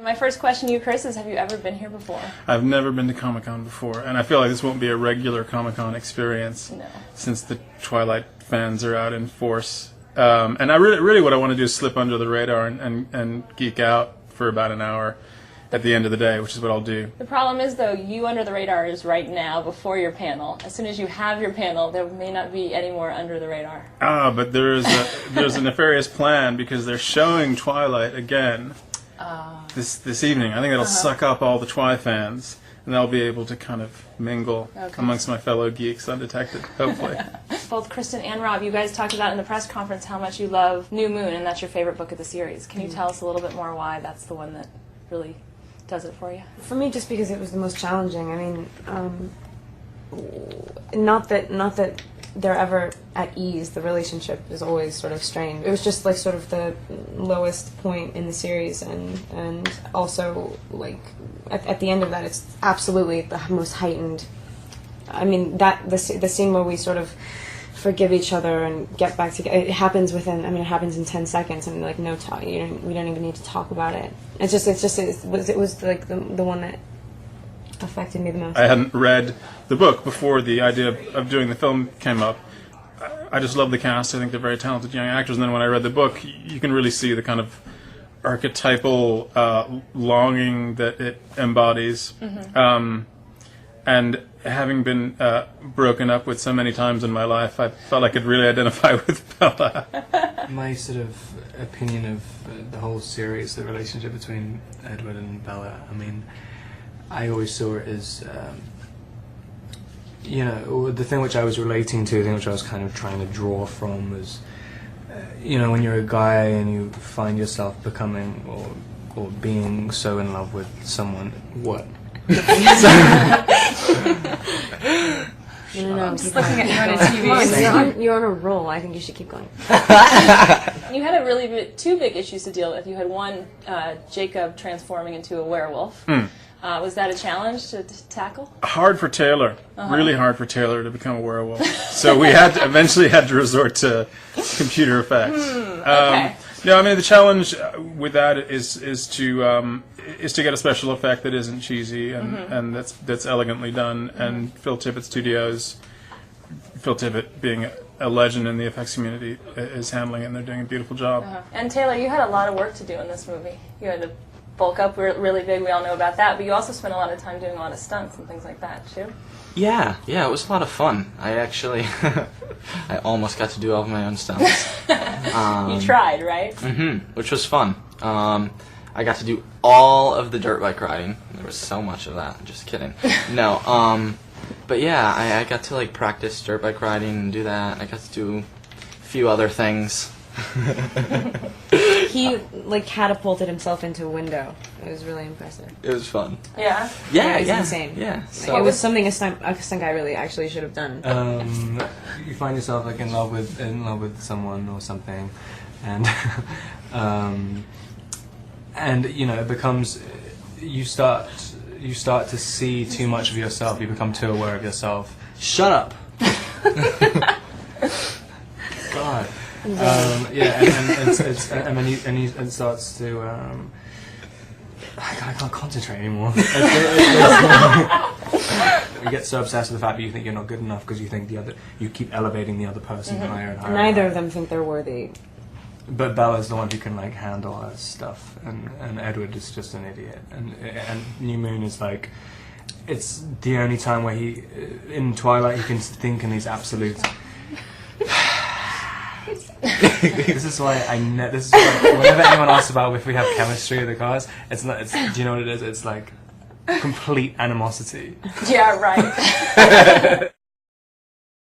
My first question to you, Chris, is have you ever been here before? I've never been to Comic-Con before, and I feel like this won't be a regular Comic-Con experience. No. Since the Twilight fans are out in force. And I really what I want to do is slip under the radar and geek out for about an hour at the end of the day, which is what I'll do. The problem is, though, you under the radar is right now before your panel. As soon as you have your panel, there may not be any more under the radar. Ah, but there's a nefarious plan because they're showing Twilight again this evening. I think that'll suck up all the Twi fans, and they'll be able to kind of mingle amongst my fellow geeks undetected, hopefully. Both Kristen and Rob, you guys talked about in the press conference how much you love New Moon, and that's your favorite book of the series. Can you tell us a little bit more why that's the one that really does it for you? For me, just because it was the most challenging. I mean, not that they're ever at ease. The relationship is always sort of strained. It was just like sort of the lowest point in the series, and also like at the end of that, it's absolutely the most heightened. I mean, that the scene where we sort of forgive each other and get back together. It happens within. I mean, it happens in 10 seconds. I mean, like no talk. We don't even need to talk about it. It was like the one that affected me the most. I hadn't read the book before the idea of doing the film came up. I just love the cast. I think they're very talented young actors. And then when I read the book, you can really see the kind of archetypal longing that it embodies. And having been broken up with so many times in my life, I felt I could really identify with Bella. My sort of opinion of the whole series, the relationship between Edward and Bella, I mean, I always saw it as, the thing which I was relating to, the thing which I was kind of trying to draw from was, when you're a guy and you find yourself becoming or being so in love with someone, what? No, I'm just looking at you on a TV. You're on a roll. I think you should keep going. You had two big issues to deal with. You had one, Jacob transforming into a werewolf. Was that a challenge to tackle? Hard for Taylor. Really hard for Taylor to become a werewolf. So we eventually had to resort to computer effects. Okay. No, I mean the challenge with that is to get a special effect that isn't cheesy and that's elegantly done. And Phil Tippett Studios, Phil Tippett being a legend in the effects community, is handling it, and they're doing a beautiful job. And Taylor, you had a lot of work to do in this movie. You had to bulk up really big. We all know about that. But you also spent a lot of time doing a lot of stunts and things like that too. Yeah, it was a lot of fun. I actually, I almost got to do all of my own stunts. You tried, right? Which was fun. I got to do all of the dirt bike riding. There was so much of that. Just kidding. No, but yeah, I got to like practice dirt bike riding and do that. I got to do a few other things. He like catapulted himself into a window. It was really impressive. It was fun. Yeah. It was insane. Yeah. So it was something a stunt guy really actually should have done. You find yourself like in love with someone or something, and it becomes you start to see too much of yourself. You become too aware of yourself. Shut up. God. And then he starts to. I can't concentrate anymore. You get so obsessed with the fact that you think you're not good enough because you think you keep elevating the other person higher and higher. Neither of them think they're worthy. But Bella's the one who can like handle her stuff, and Edward is just an idiot. And New Moon is like, it's the only time where he in Twilight he can think in these absolute. This is why whenever anyone asks about if we have chemistry in the cars, do you know what it is? It's like complete animosity. Yeah, right.